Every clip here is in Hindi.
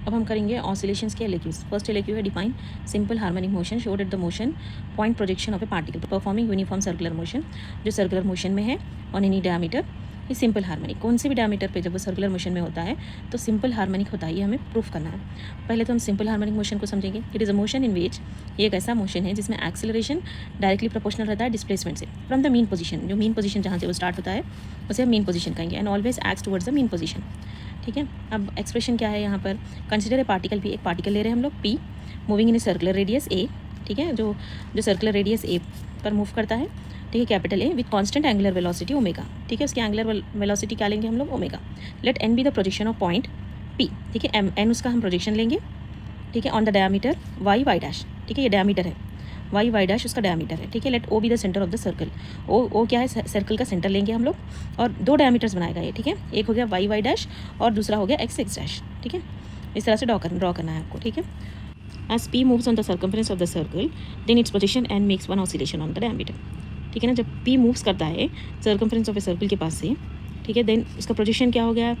अब हम करेंगे ऑसिलेशंस के एलक्यूज। फर्स्ट एलक्यू है define simple harmonic motion showed at the motion point projection of A particle performing uniform circular motion, जो सर्कुलर मोशन में है ऑन एनी डायमीटर ये सिंपल हार्मोनिक। कौन से भी डायमीटर पे जब वो सर्कुलर मोशन में होता है तो सिंपल हार्मोनिक होता है, ये हमें प्रूफ करना है। पहले तो हम सिंपल हार्मोनिक मोशन को समझेंगे। It is a motion in which, ये एक ऐसा मोशन है जिसमें एक्सेलरेशन डायरेक्टली प्रोपोर्शनल रहता है डिस्प्लेसमेंट से फ्रॉम द मीन पोजीशन। जो मीन पोजीशन जहाँ से वो स्टार्ट होता है उसे हम मीन पोजीशन कहेंगे, and always acts towards the mean position. ठीक है, अब एक्सप्रेशन क्या है यहाँ पर, कंसिडर ए पार्टिकल भी, एक पार्टिकल ले रहे हैं हम लोग P moving in a circular radius A. ठीक है, जो सर्कुलर रेडियस ए पर मूव करता है, ठीक है, capital A with constant angular velocity omega. ठीक है, उसकी एंगुलर वेलोसिटी क्या लेंगे हम लोग, omega. Let N be the projection of point P. ठीक है, एन उसका हम प्रोजेक्शन लेंगे, ठीक है, on the diameter Y Y dash. ठीक है, ये डायमीटर है, वाई वाई डैश उसका डायमीटर है। ठीक है, let O be the centre of the circle. O क्या है, सर्कल का सेंटर लेंगे हम लोग, और दो डायमीटर्स बनाएगा ये। ठीक है, एक हो गया वाई वाई डैश और दूसरा हो गया एक्स एक्स डैश। ठीक है, इस तरह से ड्रॉ करना है आपको। ठीक है, as P moves on the circumference of the circle then its position and makes one oscillation on the diameter. ठीक है ना, जब पी मूव्स करता है सर्कमफ्रेंस ऑफ ए सर्कल के पास से, ठीक है, देन उसका पोजीशन क्या हो गया,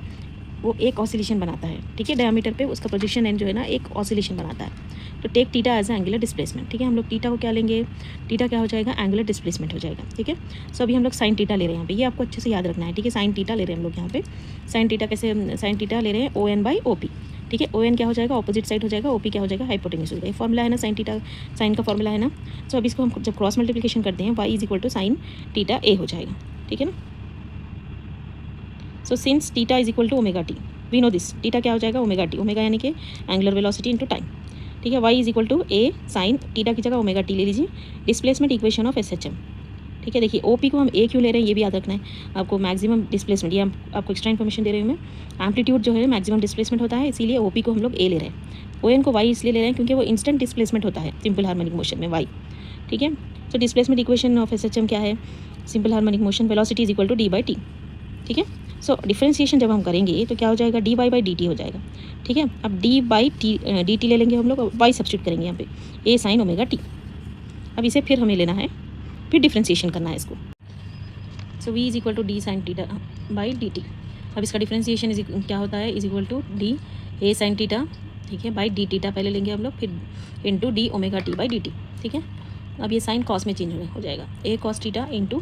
वो एक ऑसिलेशन बनाता है। ठीक है, डायमीटर पे उसका पोजीशन एंड जो है ना एक ऑसिलेशन बनाता है। तो take theta as angular displacement. ठीक है, हम लोग टीटा को क्या लेंगे, टीटा क्या हो जाएगा, एंगुलर डिस्प्लेसमेंट हो जाएगा। ठीक है, सो अभी हम लोग साइन टीटा ले रहे हैं यहाँ पे, ये आपको अच्छे से याद रखना है। ठीक है, साइन टीटा ले रहे हैं हम लोग यहाँ पे। साइन टीटा कैसे, साइन टीटा ले रहे हैं O N by O P. ठीक है, ओ एन क्या हो जाएगा, ऑपोजिट साइड हो जाएगा, ओ पी क्या हो जाएगा, हाइपोटेन्यूज हो जाएगा। फॉर्मूला है ना साइन टीटा, साइन का फॉर्मूला है ना। सो अब इसको हम जब क्रॉस मल्टीप्लिकेशन करते हैं Y is equal to sine theta A हो जाएगा। ठीक है ना, so since theta is equal to omega T, we know this, theta क्या हो जाएगा, ओमेगा टी, ओमेगा यानी कि एंगुलर वेलोसिटी इनटू टाइम। ठीक है, Y is equal to A sine theta की जगह ओमेगा टी ले लीजिए, displacement equation of S H M. ठीक है, देखिए ओ पी को हम ए क्यों ले रहे हैं ये भी याद रखना है आपको, मैक्सिमम डिस्प्लेसमेंट, ये आपको एक्स्ट्रा इन्फॉर्मेशन दे रही हूँ मैं। एम्पलीट्यूड जो है मैक्सिमम डिस्प्लेसमेंट होता है, इसीलिए ओ पी को हम लोग ए ले रहे हैं। ओ एन को वाई इसलिए ले रहे हैं क्योंकि वो इंस्टेंट डिस्प्लेसमेंट होता है सिंपल हार्मोनिक मोशन में वाई। ठीक है, तो displacement equation of S H M क्या है, simple harmonic motion velocity is equal to D by T. ठीक है, सो डिफ्रेंसिएशन जब हम करेंगे तो क्या हो जाएगा, D Y by D T हो जाएगा। ठीक है, अब D by T D T ले लेंगे हम लोग, वाई सब्स्टिट्यूट करेंगे यहाँ पे, ए साइन ओमेगा टी। अब इसे फिर हमें लेना है, फिर डिफ्रेंसिएशन करना है इसको। So V is equal to D sine theta by D T. अब इसका डिफ्रेंसिएशन क्या होता है, is equal to D A sine theta, ठीक है, बाई डी टीटा पहले लेंगे हम लोग, फिर into D omega T by D T. ठीक है, अब ये साइन कॉस में चेंज हो जाएगा, ए कॉस टीटा इंटू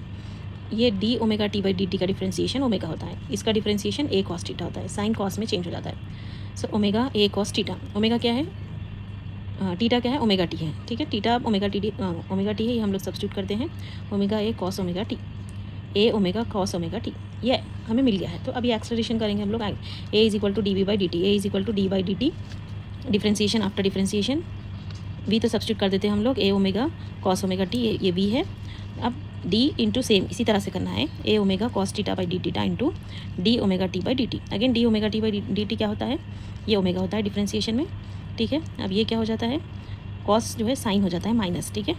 ये D omega T by D T का डिफ्रेंसिएशन ओमेगा होता है, इसका डिफ्रेंसिएशन ए कॉस टीटा होता है, साइन कॉस में चेंज हो जाता है। So omega A cos theta, omega क्या है, टीटा क्या है, ओमेगा टी है। ठीक है, टीटा ओमेगा टी है, ये हम लोग सब्स्टिट्यूट करते हैं, omega A cos omega T, A omega cos omega T, ये हमें मिल गया है। तो अभी एक्सलेरेशन करेंगे हम लोग, A is equal to D V by D T, A is equal to D by D T, differentiation after differentiation, V तो सब्स्टिट्यूट कर देते हैं हम लोग, A omega cos omega T, ये वी है। अब डी इंटू सेम इसी तरह से करना है, A omega cos theta by D theta into D omega T by D T. Again D omega T by D T क्या होता है, ये ओमेगा होता है डिफ्रेंसिएशन में। ठीक है, अब ये क्या हो जाता है, कॉस जो है साइन हो जाता है माइनस। ठीक है,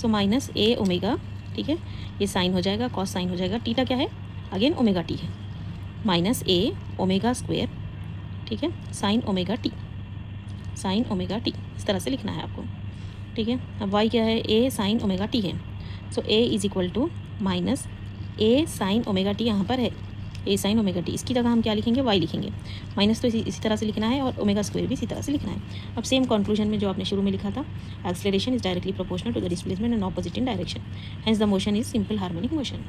सो माइनस ए ओमेगा, ठीक है, ये साइन हो जाएगा, कॉस साइन हो जाएगा, टीटा क्या है, अगेन ओमेगा टी है, माइनस ए ओमेगा स्क्वेयर, ठीक है, sign omega T, sign omega T, इस तरह से लिखना है आपको। ठीक है, अब वाई क्या है, ए साइन ओमेगा टी है, so A is equal to minus A sine omega T यहाँ पर है, ए साइन ओमेगा टी, इसकी जगह हम क्या लिखेंगे, वाई लिखेंगे, माइनस तो इसी तरह से लिखना है और ओमेगा स्क्वायर भी इसी तरह से लिखना है। अब सेम कंक्लूजन में जो आपने शुरू में लिखा था, acceleration is directly proportional to the displacement and opposite in direction, hence the motion is simple harmonic motion.